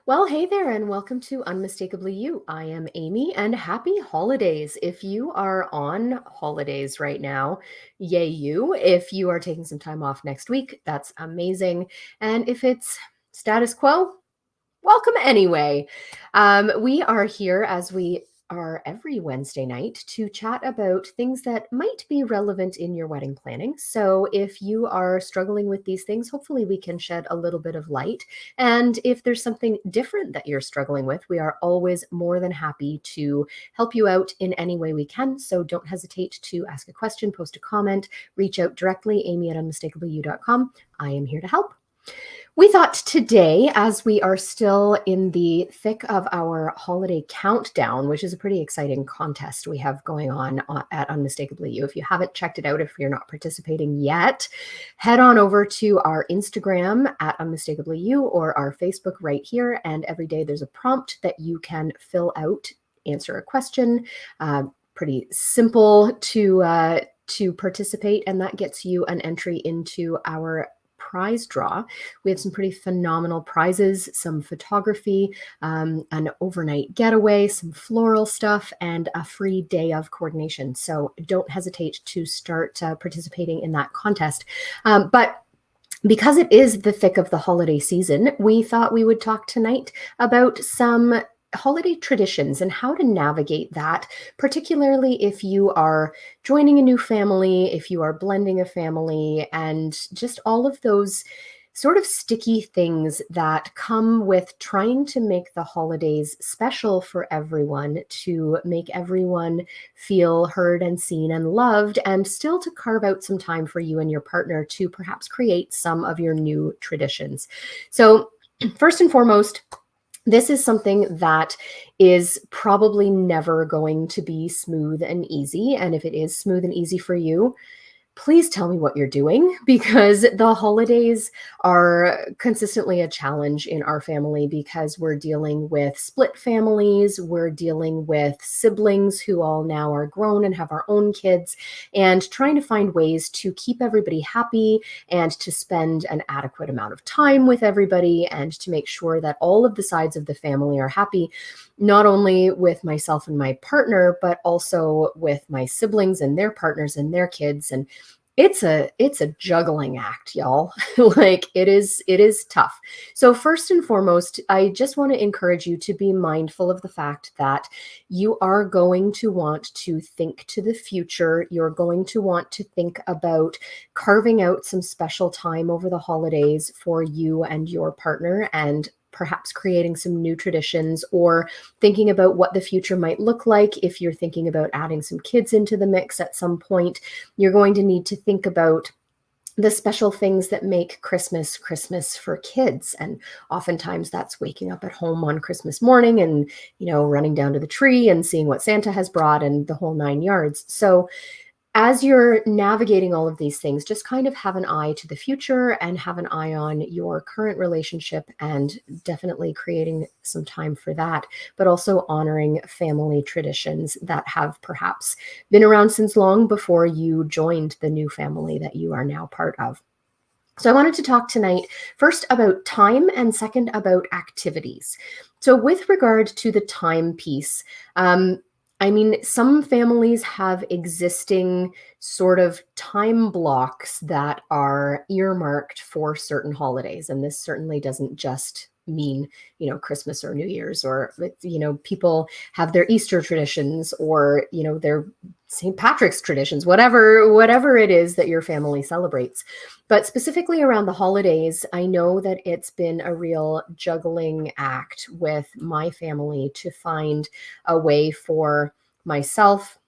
Well, hey there, and welcome to Unmistakably You. I am Amy, and happy holidays. If you are on holidays right now, yay, you. If you are taking some time off next week, that's amazing. And if it's status quo, welcome anyway. We are here as we are every Wednesday night to chat about things that might be relevant in your wedding planning. So, if you are struggling with these things, hopefully we can shed a little bit of light. And if there's something different that you're struggling with, we are always more than happy to help you out in any way we can. So, don't hesitate to ask a question, post a comment, reach out directly, amy@unmistakablyou.com. I am here to help. We thought today, as we are still in the thick of our holiday countdown, which is a pretty exciting contest we have going on at Unmistakably You. If you haven't checked it out, if you're not participating yet, head on over to our Instagram at Unmistakably You or our Facebook right here. And every day there's a prompt that you can fill out, answer a question. Pretty simple to participate, and that gets you an entry into our prize draw. We have some pretty phenomenal prizes, some photography, an overnight getaway, some floral stuff, and a free day of coordination. So don't hesitate to start participating in that contest. But because it is the thick of the holiday season, we thought we would talk tonight about some holiday traditions and how to navigate that, particularly if you are joining a new family, if you are blending a family, and just all of those sort of sticky things that come with trying to make the holidays special for everyone, to make everyone feel heard and seen and loved, and still to carve out some time for you and your partner to perhaps create some of your new traditions. So, first and foremost, this is something that is probably never going to be smooth and easy. And if it is smooth and easy for you, please tell me what you're doing, because the holidays are consistently a challenge in our family because we're dealing with split families, we're dealing with siblings who all now are grown and have our own kids, and trying to find ways to keep everybody happy and to spend an adequate amount of time with everybody and to make sure that all of the sides of the family are happy, not only with myself and my partner, but also with my siblings and their partners and their kids. And it's a juggling act, y'all. Like it is tough. So first and foremost, I just want to encourage you to be mindful of the fact that you are going to want to think to the future. You're going to want to think about carving out some special time over the holidays for you and your partner, and perhaps creating some new traditions, or thinking about what the future might look like. If you're thinking about adding some kids into the mix at some point, you're going to need to think about the special things that make Christmas Christmas for kids. And oftentimes that's waking up at home on Christmas morning and, running down to the tree and seeing what Santa has brought and the whole 9 yards. So as you're navigating all of these things, just kind of have an eye to the future and have an eye on your current relationship, and definitely creating some time for that, but also honoring family traditions that have perhaps been around since long before you joined the new family that you are now part of. So I wanted to talk tonight first about time and second about activities. So with regard to the time piece, some families have existing sort of time blocks that are earmarked for certain holidays. And this certainly doesn't just mean, Christmas or New Year's, or, people have their Easter traditions, or, their St. Patrick's traditions, whatever it is that your family celebrates. But specifically around the holidays, I know that it's been a real juggling act with my family to find a way for myself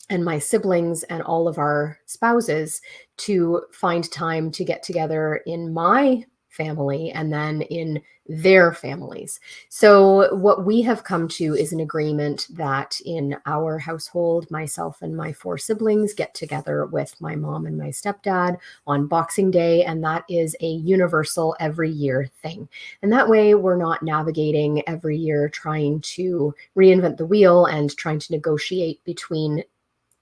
and my siblings and all of our spouses to find time to get together in my family and then in their families. So what we have come to is an agreement that in our household, myself and my 4 siblings get together with my mom and my stepdad on Boxing Day, and that is a universal every year thing. And that way we're not navigating every year trying to reinvent the wheel and trying to negotiate between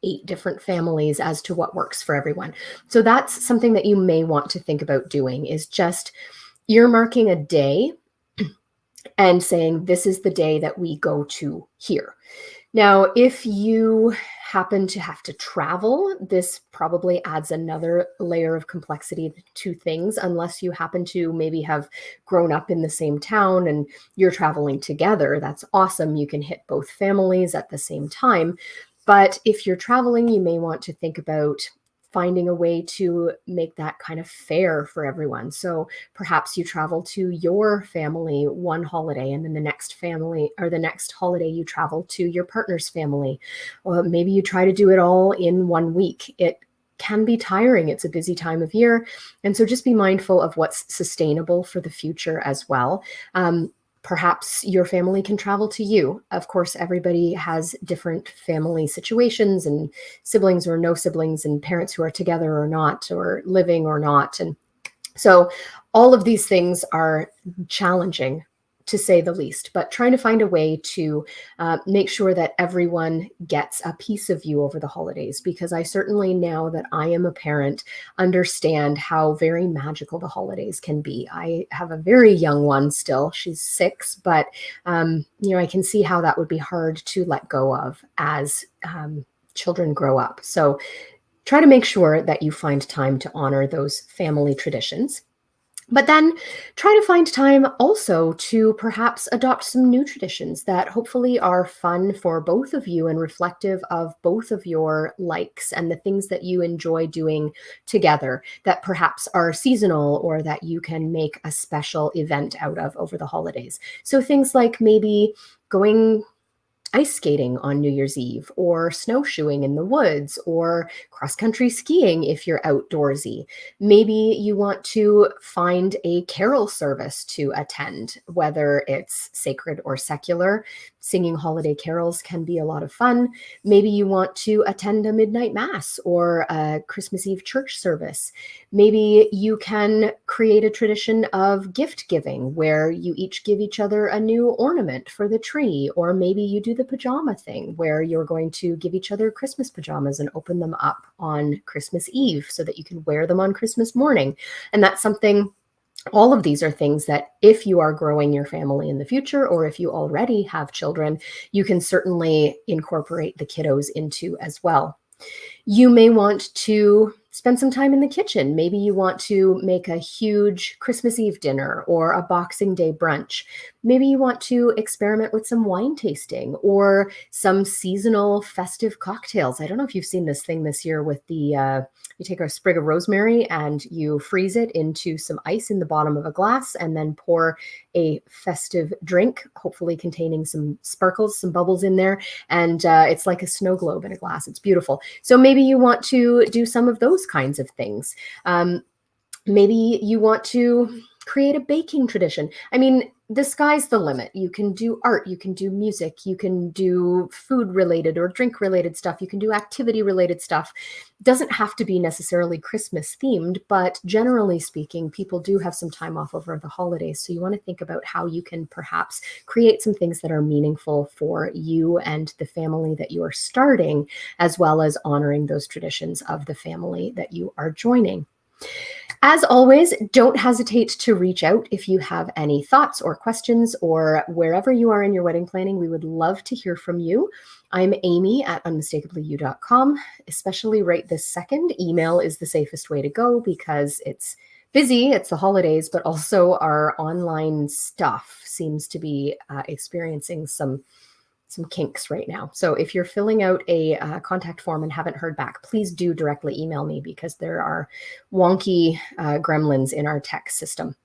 8 different families as to what works for everyone. So that's something that you may want to think about doing, is just earmarking a day and saying, this is the day that we go to here. Now, if you happen to have to travel, this probably adds another layer of complexity to things, unless you happen to maybe have grown up in the same town and you're traveling together. That's awesome. You can hit both families at the same time. But if you're traveling, you may want to think about finding a way to make that kind of fair for everyone. So perhaps you travel to your family one holiday, and then the next family or the next holiday you travel to your partner's family. Or maybe you try to do it all in 1 week. It can be tiring. It's a busy time of year. And so just be mindful of what's sustainable for the future as well. Perhaps your family can travel to you. Of course, everybody has different family situations, and siblings or no siblings, and parents who are together or not, or living or not. And so all of these things are challenging, to say the least, but trying to find a way to make sure that everyone gets a piece of you over the holidays, because I certainly, now that I am a parent, understand how very magical the holidays can be. I have a very young one still. She's 6, but I can see how that would be hard to let go of as children grow up. So try to make sure that you find time to honor those family traditions. But then try to find time also to perhaps adopt some new traditions that hopefully are fun for both of you and reflective of both of your likes and the things that you enjoy doing together, that perhaps are seasonal or that you can make a special event out of over the holidays. So things like maybe going ice skating on New Year's Eve, or snowshoeing in the woods, or cross-country skiing if you're outdoorsy. Maybe you want to find a carol service to attend, whether it's sacred or secular. Singing holiday carols can be a lot of fun. Maybe you want to attend a midnight mass or a Christmas Eve church service. Maybe you can create a tradition of gift giving, where you each give each other a new ornament for the tree, or maybe you do the pajama thing, where you're going to give each other Christmas pajamas and open them up on Christmas Eve so that you can wear them on Christmas morning. And that's something, all of these are things that if you are growing your family in the future, or if you already have children, you can certainly incorporate the kiddos into as well. You may want to spend some time in the kitchen. Maybe you want to make a huge Christmas Eve dinner or a Boxing Day brunch. Maybe you want to experiment with some wine tasting or some seasonal festive cocktails. I don't know if you've seen this thing this year with the, you take a sprig of rosemary and you freeze it into some ice in the bottom of a glass, and then pour a festive drink, hopefully containing some sparkles, some bubbles in there. And it's like a snow globe in a glass. It's beautiful. So maybe you want to do some of those kinds of things. Maybe you want to create a baking tradition. I mean, the sky's the limit. You can do art, you can do music, you can do food related or drink related stuff, you can do activity related stuff. It doesn't have to be necessarily Christmas themed, but generally speaking, people do have some time off over the holidays. So you want to think about how you can perhaps create some things that are meaningful for you and the family that you are starting, as well as honoring those traditions of the family that you are joining. As always, don't hesitate to reach out if you have any thoughts or questions, or wherever you are in your wedding planning. We would love to hear from you. I'm Amy at unmistakably.you.com. Especially right this second, email is the safest way to go because it's busy, it's the holidays, but also our online stuff seems to be experiencing some kinks right now. So if you're filling out a contact form and haven't heard back, please do directly email me, because there are wonky gremlins in our tech system.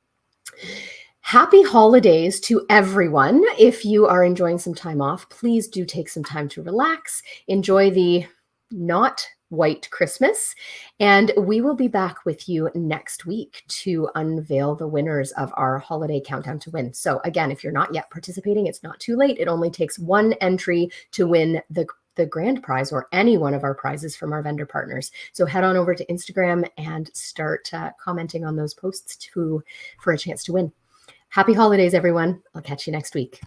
Happy holidays to everyone. If you are enjoying some time off, please do take some time to relax. Enjoy the not white Christmas. And we will be back with you next week to unveil the winners of our holiday countdown to win. So again, if you're not yet participating, it's not too late. It only takes one entry to win the grand prize or any one of our prizes from our vendor partners. So head on over to Instagram and start commenting on those posts for a chance to win. Happy holidays, everyone. I'll catch you next week.